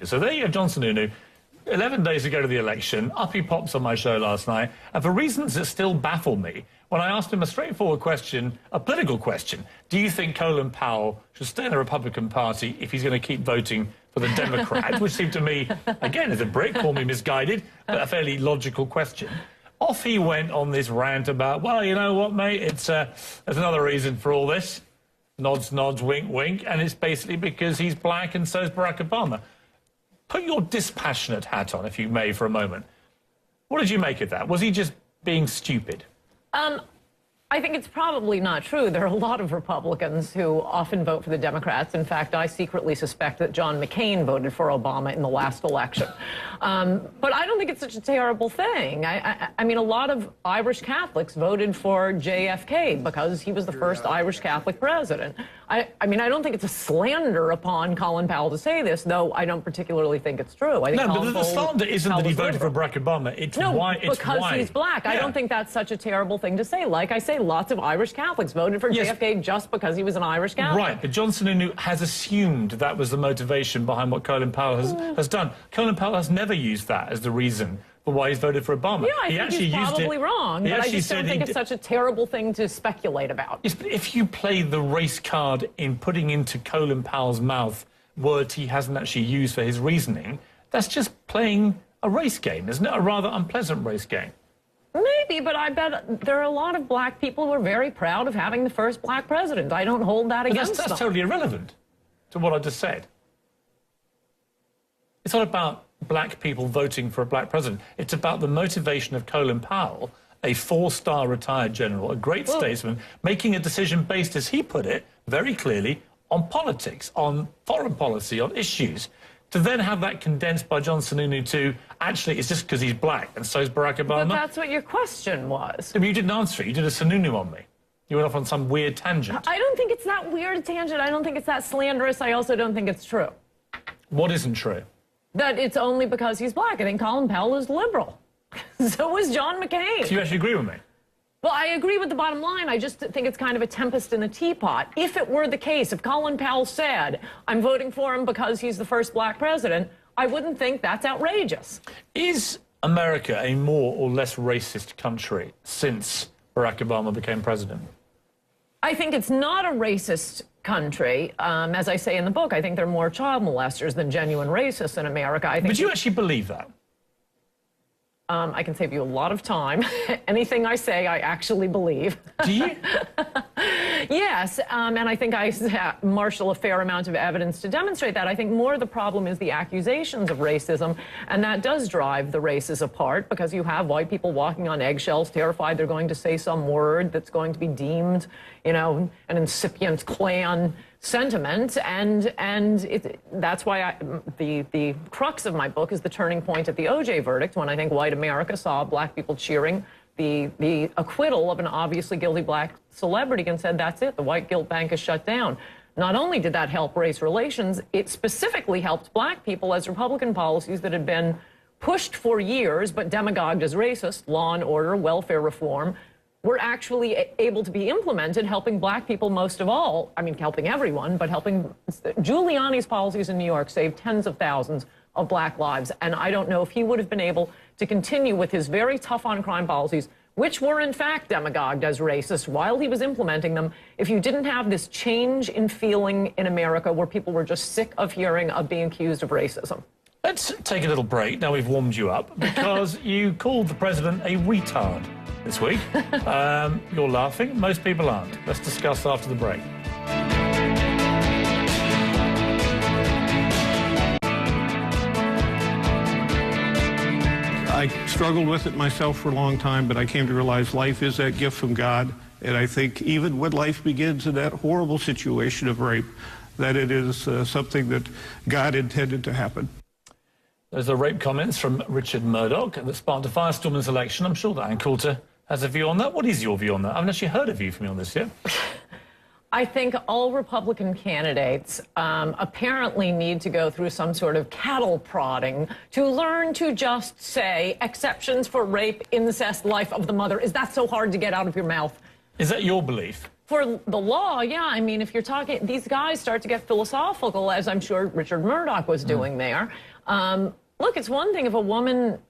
So there you go, John Sununu. 11 days ago to the election, up he pops on my show last night, and for reasons that still baffle me, when I asked him a straightforward question, a political question, do you think Colin Powell should stay in the Republican Party if he's going to keep voting for the Democrats, which seemed to me, again, as a Brit, call me misguided, but a fairly logical question. Off he went on this rant about, well, you know what, mate, there's another reason for all this. Nods, nods, wink, wink, and it's basically because he's black and so is Barack Obama. Put your dispassionate hat on, if you may, for a moment. What did you make of that? Was he just being stupid? I think it's probably not true. There are a lot of Republicans who often vote for the Democrats. In fact, I secretly suspect that John McCain voted for Obama in the last election. But I don't think it's such a terrible thing. I mean, a lot of Irish Catholics voted for JFK because he was the first Irish Catholic president. I mean, I don't think it's a slander upon Colin Powell to say this, though I don't particularly think it's true. I think no, but the slander isn't that he voted for Barack Obama. It's why. It's because he's black. Yeah. I don't think that's such a terrible thing to say. Like I say, lots of Irish Catholics voted for JFK just because he was an Irish Catholic. Right, but John Sununu has assumed that was the motivation behind what Colin Powell has done. Colin Powell has never used that as the reason for why he's voted for Obama. Yeah, I think he's probably wrong, but I just don't think it's such a terrible thing to speculate about. Yes, but if you play the race card in putting into Colin Powell's mouth words he hasn't actually used for his reasoning, that's just playing a race game, isn't it? A rather unpleasant race game. Maybe, but I bet there are a lot of black people who are very proud of having the first black president. I don't hold that against them. That's totally irrelevant to what I just said. It's not about black people voting for a black president. It's about the motivation of Colin Powell, a four-star retired general, a great statesman, making a decision based, as he put it, very clearly, on politics, on foreign policy, on issues. To then have that condensed by John Sununu to, actually, it's just because he's black, and so is Barack Obama. But that's what your question was. But you didn't answer it. You did a Sununu on me. You went off on some weird tangent. I don't think it's that weird a tangent. I don't think it's that slanderous. I also don't think it's true. What isn't true? That it's only because he's black. I think Colin Powell is liberal. So is John McCain. Do you actually agree with me? Well, I agree with the bottom line. I just think it's kind of a tempest in the teapot. If it were the case, if Colin Powell said, I'm voting for him because he's the first black president, I wouldn't think that's outrageous. Is America a more or less racist country since Barack Obama became president? I think it's not a racist country. As I say in the book, I think there are more child molesters than genuine racists in America. I think. But you actually believe that? I can save you a lot of time. Anything I say, I actually believe. Do you? Yes, and I think I marshal a fair amount of evidence to demonstrate that. I think more the problem is the accusations of racism, and that does drive the races apart because you have white people walking on eggshells, terrified they're going to say some word that's going to be deemed, you know, an incipient Klan sentiment, and that's why the crux of my book is the turning point at the O.J. verdict, when I think white America saw black people cheering the acquittal of an obviously guilty black celebrity and said, that's it, the white guilt bank is shut down. Not only did that help race relations, it specifically helped black people as Republican policies that had been pushed for years but demagogued as racist, law and order, welfare reform, were actually able to be implemented, helping black people most of all. I mean, helping everyone, but helping. Giuliani's policies in New York saved tens of thousands of black lives, and I don't know if he would have been able to continue with his very tough on crime policies, which were in fact demagogued as racist while he was implementing them, if you didn't have this change in feeling in America where people were just sick of hearing of being accused of racism. Let's take a little break, now we've warmed you up, because you called the president a retard this week. You're laughing. Most people aren't. Let's discuss after the break. I struggled with it myself for a long time, but I came to realize life is that gift from God. And I think even when life begins in that horrible situation of rape, that it is something that God intended to happen. Those are rape comments from Richard Murdoch that sparked a firestorm in this election. I'm sure that Coulter has a view on that. What is your view on that? I haven't actually heard a view from you on this yet. I think all Republican candidates apparently need to go through some sort of cattle prodding to learn to just say exceptions for rape, incest, life of the mother. Is that so hard to get out of your mouth? Is that your belief? For the law, yeah. I mean, if you're talking, these guys start to get philosophical, as I'm sure Richard Murdoch was doing there. Look, it's one thing if a woman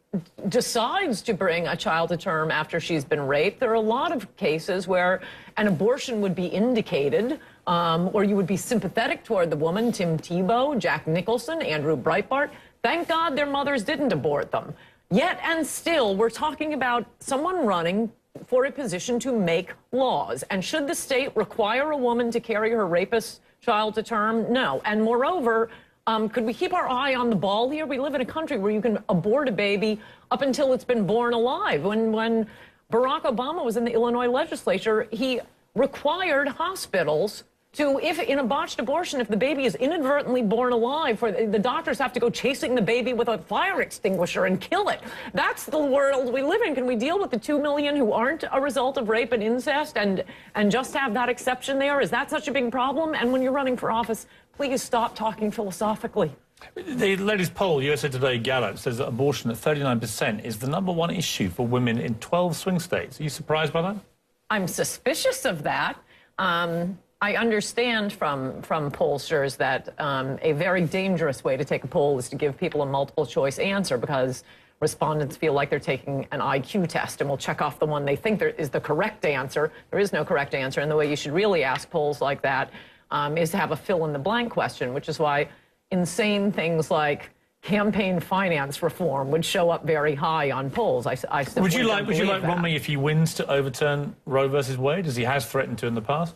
decides to bring a child to term after she's been raped. There are a lot of cases where an abortion would be indicated, or you would be sympathetic toward the woman. Tim Tebow, Jack Nicholson, Andrew Breitbart. Thank God their mothers didn't abort them. Yet and still, we're talking about someone running for a position to make laws. And should the state require a woman to carry her rapist child to term? No. And moreover, could we keep our eye on the ball here? We live in a country where you can abort a baby up until it's been born alive. When Barack Obama was in the Illinois legislature, he required hospitals to, if in a botched abortion, if the baby is inadvertently born alive, the doctors have to go chasing the baby with a fire extinguisher and kill it. That's the world we live in. Can we deal with the 2 million who aren't a result of rape and incest and just have that exception there? Is that such a big problem? And when you're running for office, please stop talking philosophically. The latest poll, USA Today Gallup, says that abortion at 39% is the #1 issue for women in 12 swing states. Are you surprised by that? I'm suspicious of that. I understand from pollsters that a very dangerous way to take a poll is to give people a multiple choice answer because respondents feel like they're taking an IQ test and will check off the one they think there is the correct answer. There is no correct answer, and the way you should really ask polls like that is to have a fill-in-the-blank question, which is why insane things like campaign finance reform would show up very high on polls. Would you like Romney, if he wins, to overturn Roe versus Wade, as he has threatened to in the past?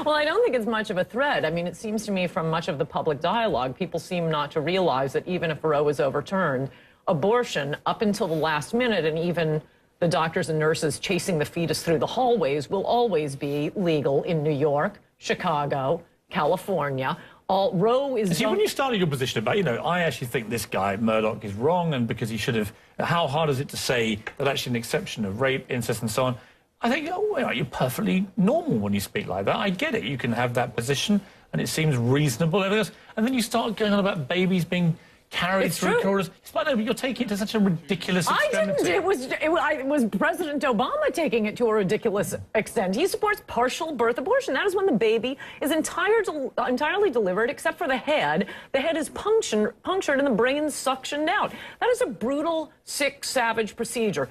Well, I don't think it's much of a threat. I mean, it seems to me from much of the public dialogue, people seem not to realize that even if Roe is overturned, abortion up until the last minute, and even the doctors and nurses chasing the fetus through the hallways, will always be legal in New York, Chicago, California. Roe is... See, when you started your position about, I actually think this guy, Murdoch, is wrong, and because he should have... How hard is it to say that actually an exception of rape, incest, and so on? I think, you're perfectly normal when you speak like that. I get it. You can have that position, and it seems reasonable. And then you start going on about babies being carried through corridors. It's like, no, but you're taking it to such a ridiculous extent. I didn't. It was President Obama taking it to a ridiculous extent. He supports partial birth abortion. That is when the baby is entirely delivered, except for the head. The head is punctured and the brain suctioned out. That is a brutal, sick, savage procedure.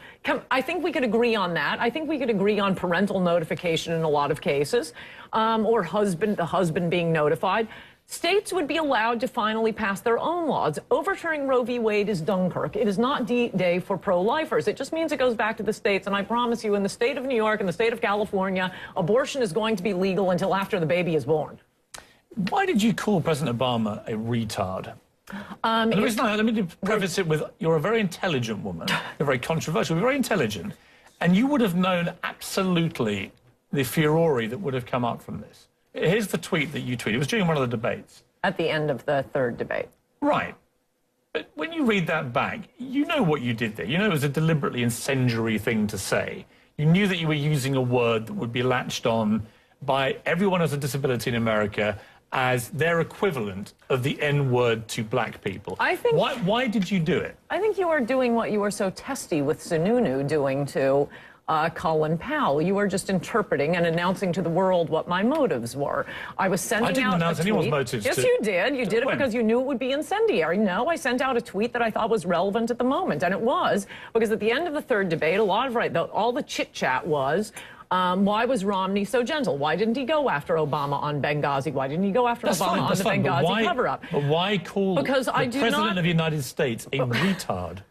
I think we could agree on that. I think we could agree on parental notification in a lot of cases, or the husband being notified. States would be allowed to finally pass their own laws. Overturning Roe v. Wade is Dunkirk. It is not D-Day for pro-lifers. It just means it goes back to the states. And I promise you, in the state of New York and the state of California, abortion is going to be legal until after the baby is born. Why did you call President Obama a retard? Let me preface it with, you're a very intelligent woman. You're very controversial, but very intelligent. And you would have known absolutely the furore that would have come up from this. Here's the tweet that you tweeted. It was during one of the debates. At the end of the third debate. Right. But when you read that back, you know what you did there. You know it was a deliberately incendiary thing to say. You knew that you were using a word that would be latched on by everyone who has a disability in America as their equivalent of the N-word to black people. I think... Why did you do it? I think you are doing what you were so testy with Sununu doing to... Colin Powell. You were just interpreting and announcing to the world what my motives were. I was sending out a tweet. I didn't announce anyone's motives. Yes, you did. You did it because you knew it would be incendiary. No, I sent out a tweet that I thought was relevant at the moment, and it was because at the end of the third debate, all the chit-chat was, why was Romney so gentle? Why didn't he go after Obama on Benghazi? Why didn't he go after Obama on the Benghazi cover-up? But why call the President of the United States a retard?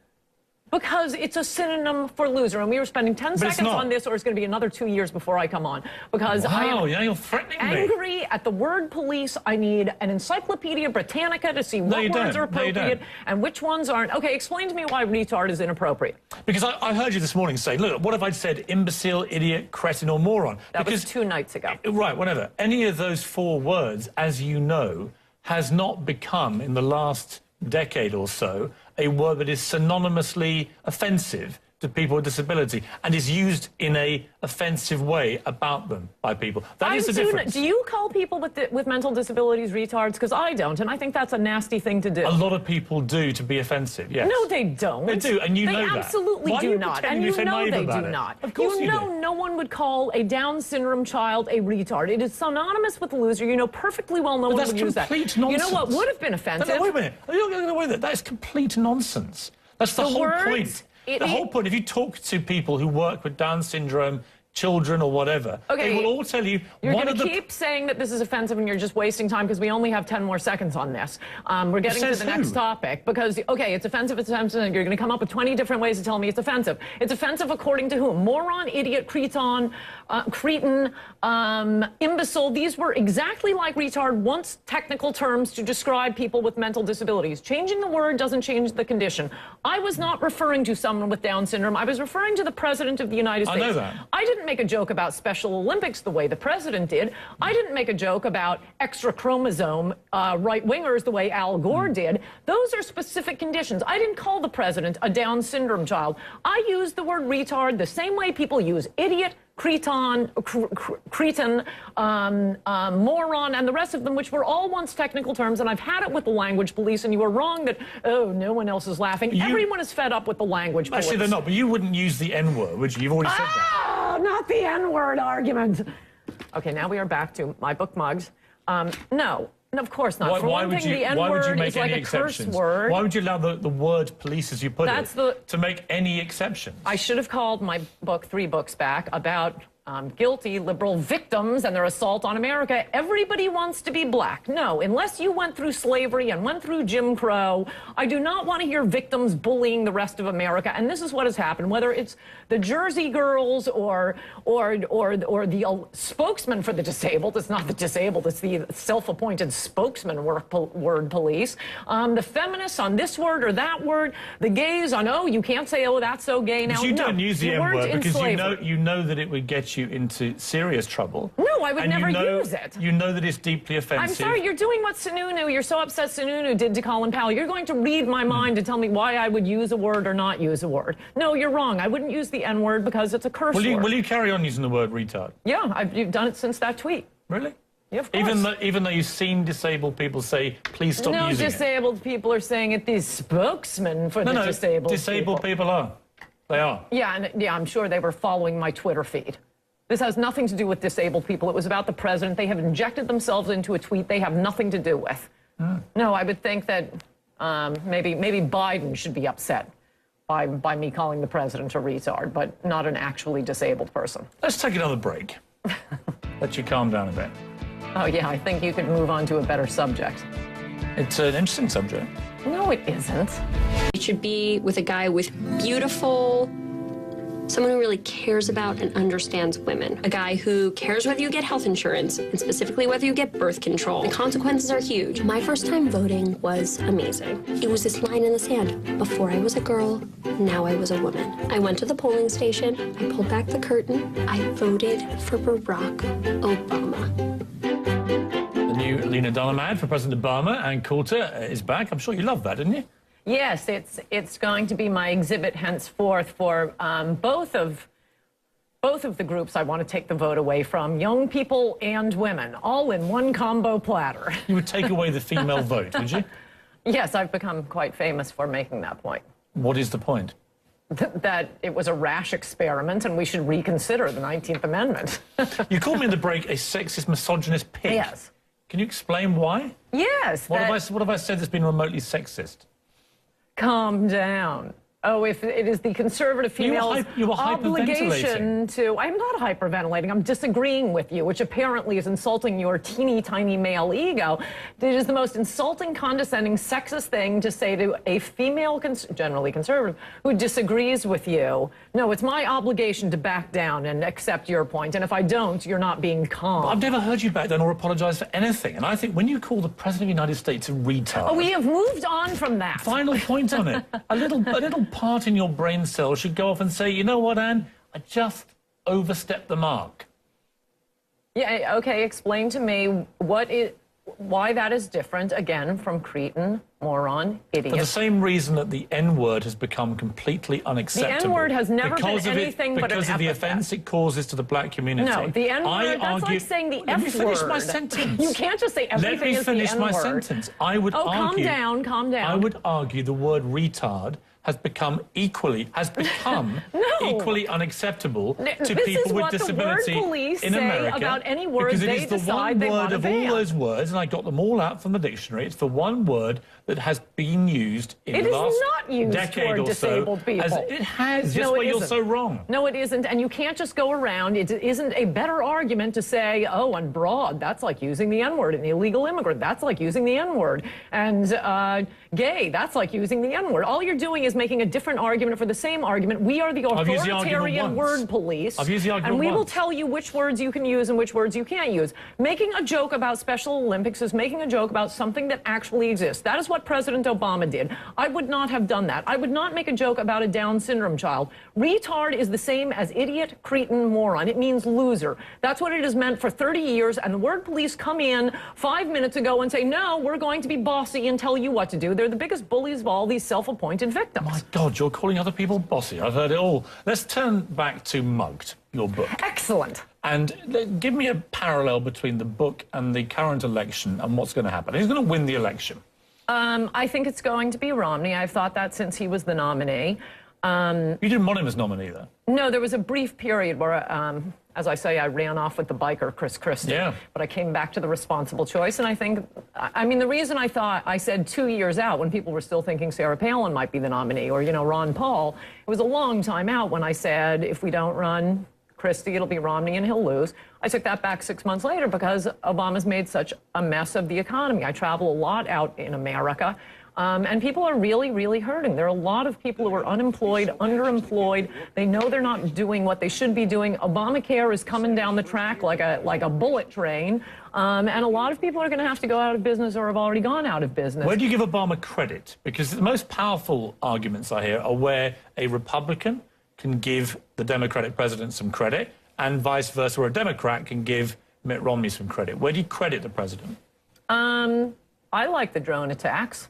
Because it's a synonym for loser, and we were spending 10 seconds on this, or it's going to be another 2 years before I come on. Because I am you're threatening angry me. At the word police. I need an Encyclopedia Britannica to see what words are appropriate and which ones aren't. Okay, explain to me why retard is inappropriate. Because I heard you this morning say, look, what if I'd said imbecile, idiot, cretin, or moron? That was 2 nights ago. Right, whatever. Any of those 4 words, as you know, has not become, in the last decade or so, a word that is synonymously offensive to people with disability and is used in a offensive way about them by people. That is the difference. Do you call people with mental disabilities retards? Because I don't, and I think that's a nasty thing to do. A lot of people do to be offensive, yes. No, they don't. They do, and you know that. They absolutely do not. And you know they do not. Of course you know no one would call a Down syndrome child a retard. It is synonymous with loser. You know perfectly well no one would use that. That's complete nonsense. You know what would have been offensive? No, wait a minute. You're going away with it. That is complete nonsense. That's the whole point. The whole point, if you talk to people who work with Down syndrome, children or whatever, they will all tell you... You're going to keep saying that this is offensive and you're just wasting time because we only have 10 more seconds on this. We're getting to the next topic because, okay, it's offensive, you're going to come up with 20 different ways to tell me it's offensive. It's offensive according to whom? Moron, idiot, cretin, imbecile. These were exactly like retard, once technical terms to describe people with mental disabilities. Changing the word doesn't change the condition. I was not referring to someone with Down syndrome. I was referring to the President of the United States. I know that. I didn't make a joke about Special Olympics the way the president did. I didn't make a joke about extra chromosome right-wingers the way Al Gore did. Those are specific conditions. I didn't call the president a Down syndrome child. I used the word retard the same way people use idiot, cretin, moron, and the rest of them, which were all once technical terms, and I've had it with the language police, and you were wrong that, oh, no one else is laughing. Everyone is fed up with the language police. Actually, they're not, but you wouldn't use the N-word, would you? You've already said that. Not the N-word argument. Okay, now we are back to my book mugs. No. And of course not. For one thing, the N-word is like a curse word. Why would you allow the word police, as you put it, to make any exceptions? I should have called my book 3 books back about guilty liberal victims and their assault on America. Everybody wants to be black. No, unless you went through slavery and went through Jim Crow, I do not want to hear victims bullying the rest of America. And this is what has happened, whether it's the Jersey girls or the spokesman for the disabled. It's not the disabled, it's the self-appointed spokesman word police. The feminists on this word or that word. The gays on, oh, you can't say, oh, that's so gay now. But you don't use the N-word because you know that it would get you into serious trouble. No, I would never use it. You know that it's deeply offensive. I'm sorry, you're doing what Sununu, you're so upset Sununu did to Colin Powell. You're going to read my mind to tell me why I would use a word or not use a word. No, you're wrong. I wouldn't use the N-word because it's a curse word. Will you carry on using the word retard? Yeah, you've done it since that tweet. Really? Yeah, of course. Even though you've seen disabled people say, please stop using it. No, disabled people are saying it. These spokesmen for the disabled people are. They are. Yeah, I'm sure they were following my Twitter feed. This has nothing to do with disabled people. It was about the president. They have injected themselves into a tweet they have nothing to do with. No, I would think that maybe Biden should be upset by me calling the president a retard, but not an actually disabled person. Let's take another break. Let you calm down a bit. Oh, yeah, I think you could move on to a better subject. It's an interesting subject. No, it isn't. You should be with a guy with beautiful... someone who really cares about and understands women. A guy who cares whether you get health insurance, and specifically whether you get birth control. The consequences are huge. My first time voting was amazing. It was this line in the sand. Before I was a girl, now I was a woman. I went to the polling station, I pulled back the curtain, I voted for Barack Obama. The new Lena Dunham ad for President Obama and Coulter is back. I'm sure you loved that, didn't you? Yes, it's going to be my exhibit henceforth for both of the groups I want to take the vote away from, young people and women, all in one combo platter. You would take away the female vote, would you? Yes, I've become quite famous for making that point. What is the point? That it was a rash experiment and we should reconsider the 19th Amendment. You called me in the break a sexist, misogynist pig. Yes. Can you explain why? Yes. What have I said that's been remotely sexist? Calm down. Oh, if it is the conservative female's obligation to... I'm not hyperventilating. I'm disagreeing with you, which apparently is insulting your teeny tiny male ego. It is the most insulting, condescending, sexist thing to say to a female, generally conservative, who disagrees with you. No, it's my obligation to back down and accept your point. And if I don't, you're not being calm. But I've never heard you back down or apologise for anything. And I think when you call the President of the United States a retard... Oh, we have moved on from that. Final point on it. A little part in your brain cell should go off and say, you know what, Anne? I just overstepped the mark. Yeah, okay, explain to me why that is different, again, from cretin, moron, idiot. For the same reason that the N-word has become completely unacceptable. The N-word has never been anything but an because of the epithet. offence it causes to the black community. No, the N-word, that's like saying the F-word. Let me finish my sentence. You can't just say everything is the N-word. Let me finish my sentence. I would argue... calm down, calm down. I would argue the word retard has become equally unacceptable to people with disability in America. About any word because it they is the decide one they word want to of ban. all those words, and I got them all out from the dictionary. It's the one word that has been used in the last decade or so. Disabled people. It has. Just why you're so wrong. No, it isn't. And you can't just go around. It isn't a better argument to say, oh, and broad, that's like using the N-word. And illegal immigrant, that's like using the N-word. And gay, that's like using the N-word. All you're doing is making a different argument for the same argument. We are the authoritarian word police. I've used the argument and we once. will tell you which words you can use and which words you can't use. Making a joke about Special Olympics is making a joke about something that actually exists. That is what President Obama did. I would not have done that. I would not make a joke about a Down syndrome child. Retard is the same as idiot, cretin, moron. It means loser. That's what it has meant for 30 years, and the word police come in 5 minutes ago and say, no, we're going to be bossy and tell you what to do. They're the biggest bullies of all these self-appointed victims. My God, you're calling other people bossy. I've heard it all. Let's turn back to Mugged, your book. Excellent. And give me a parallel between the book and the current election and what's going to happen. Who's going to win the election? I think it's going to be Romney. I've thought that since he was the nominee. You didn't want him as nominee, though. No, there was a brief period where, as I say, I ran off with the biker, Chris Christie. Yeah. But I came back to the responsible choice. And I think, I mean, the reason I said 2 years out when people were still thinking Sarah Palin might be the nominee or, you know, Ron Paul, it was a long time out when I said, if we don't run Christie, it'll be Romney and he'll lose. I took that back 6 months later because Obama's made such a mess of the economy. I travel a lot out in America. And people are really, really hurting. There are a lot of people who are unemployed, underemployed. They know they're not doing what they should be doing. Obamacare is coming down the track like a bullet train. And a lot of people are going to have to go out of business or have already gone out of business. Where do you give Obama credit? Because the most powerful arguments I hear are where a Republican can give the Democratic president some credit and vice versa, where a Democrat can give Mitt Romney some credit. Where do you credit the president? I like the drone attacks.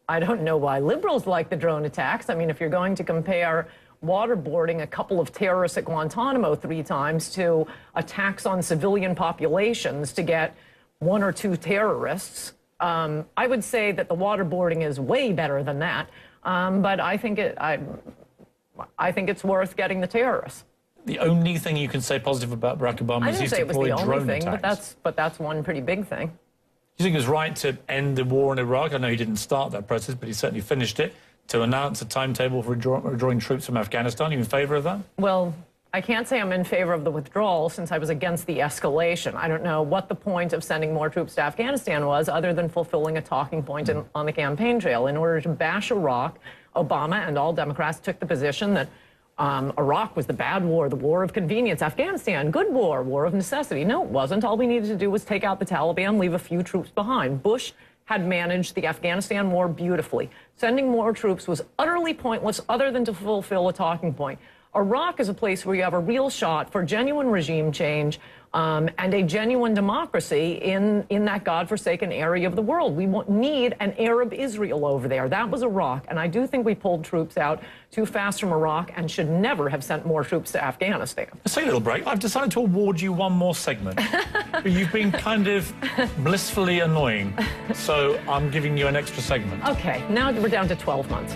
I don't know why liberals like the drone attacks. I mean, if you're going to compare waterboarding a couple of terrorists at Guantanamo 3 times to attacks on civilian populations to get 1 or 2 terrorists, I would say that the waterboarding is way better than that. But I think it's worth getting the terrorists. The only thing you can say positive about Barack Obama is he's deployed drone attacks. But that's one pretty big thing. Do you think it was right to end the war in Iraq? I know he didn't start that process, but he certainly finished it, to announce a timetable for withdrawing troops from Afghanistan. Are you in favour of that? Well, I can't say I'm in favor of the withdrawal since I was against the escalation. I don't know what the point of sending more troops to Afghanistan was other than fulfilling a talking point on the campaign trail. In order to bash Iraq, Obama and all Democrats took the position that Iraq was the bad war, the war of convenience. Afghanistan, good war, war of necessity. No, it wasn't. All we needed to do was take out the Taliban, leave a few troops behind. Bush had managed the Afghanistan war beautifully. Sending more troops was utterly pointless other than to fulfill a talking point. Iraq is a place where you have a real shot for genuine regime change and a genuine democracy in that godforsaken area of the world. We need an Arab Israel over there. That was Iraq. And I do think we pulled troops out too fast from Iraq and should never have sent more troops to Afghanistan. Let's take a little break. I've decided to award you one more segment. You've been kind of blissfully annoying, so I'm giving you an extra segment. Okay, now we're down to 12 months.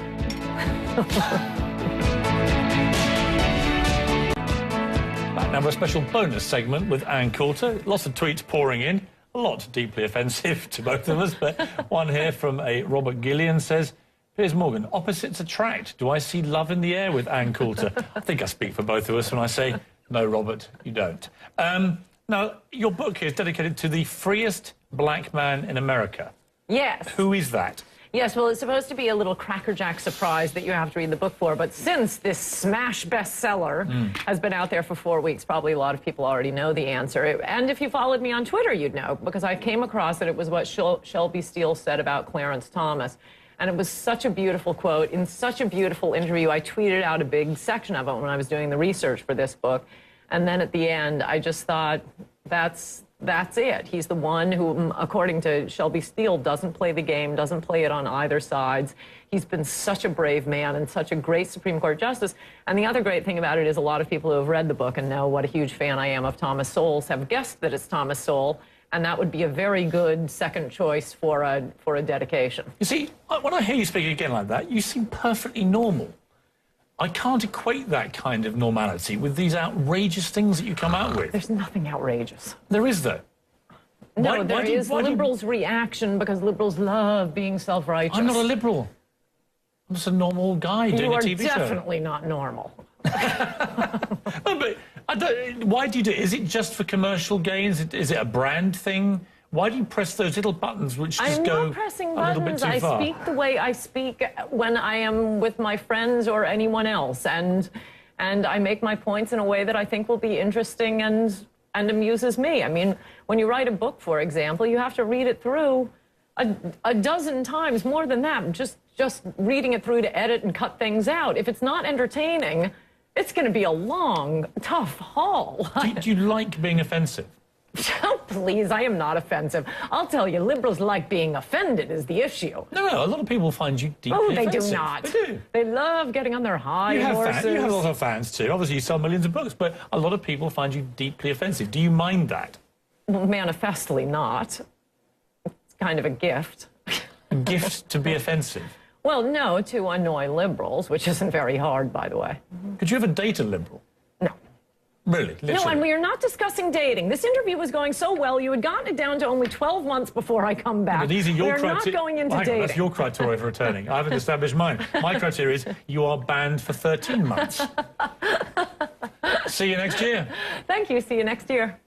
Now for a special bonus segment with Ann Coulter. Lots of tweets pouring in, a lot deeply offensive to both of us, but one here from a Robert Gillian says, Piers Morgan, opposites attract. Do I see love in the air with Ann Coulter? I think I speak for both of us when I say, no, Robert, you don't. Now, your book here is dedicated to the freest black man in America. Yes. Who is that? Yes, well, it's supposed to be a little crackerjack surprise that you have to read the book for, but since this smash bestseller has been out there for 4 weeks, probably a lot of people already know the answer. And if you followed me on Twitter, you'd know, because I came across it. It was what Shelby Steele said about Clarence Thomas. And it was such a beautiful quote in such a beautiful interview. I tweeted out a big section of it when I was doing the research for this book. And then at the end, I just thought, that's That's it. He's the one who, according to Shelby Steele, doesn't play the game, doesn't play it on either sides. He's been such a brave man and such a great Supreme Court justice. And the other great thing about it is a lot of people who have read the book and know what a huge fan I am of Thomas Sowell's have guessed that it's Thomas Sowell, and that would be a very good second choice for a dedication. You see, when I hear you speak again like that, you seem perfectly normal. I can't equate that kind of normality with these outrageous things that you come out with. There's nothing outrageous. There is, though. No, there is liberals' reaction because liberals love being self-righteous. I'm not a liberal. I'm just a normal guy doing a TV show. You are definitely not normal. No, but why do you do it? Is it just for commercial gains? Is it a brand thing? Why do you press those little buttons which just go a little bit too far? I'm not pressing buttons. I speak the way I speak when I am with my friends or anyone else, and I make my points in a way that I think will be interesting and amuses me. I mean, when you write a book, for example, you have to read it through a dozen times, more than that, just reading it through to edit and cut things out. If it's not entertaining, it's going to be a long, tough haul. Do you like being offensive? Oh, please, I am not offensive. I'll tell you, liberals like being offended is the issue. No, a lot of people find you deeply offensive. Oh, they do not. They do. They love getting on their high horses. You have a lot of fans, too. Obviously, you sell millions of books, but a lot of people find you deeply offensive. Do you mind that? Well, manifestly not. It's kind of a gift. A gift to be offensive? Well, no, to annoy liberals, which isn't very hard, by the way. Could you ever date a liberal? No. Really? Literally? No, and we are not discussing dating. This interview was going so well, you had gotten it down to only 12 months before I come back. But these are your criteria. We're not going into dating. That's your criteria for returning. I haven't established mine. My criteria is you are banned for 13 months. See you next year. Thank you. See you next year.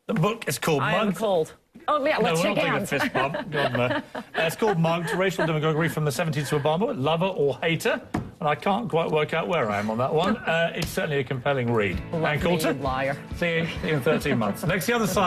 The book is called I am cold. Oh, yeah, let's shake hands. No, we're not taking a fist bump. It's called Mugged, Racial Demagoguery from the 70s to Obama, lover or hater. And I can't quite work out where I am on that one. It's certainly a compelling read. And Coulter, liar. see you in 13 months. Next, the other side.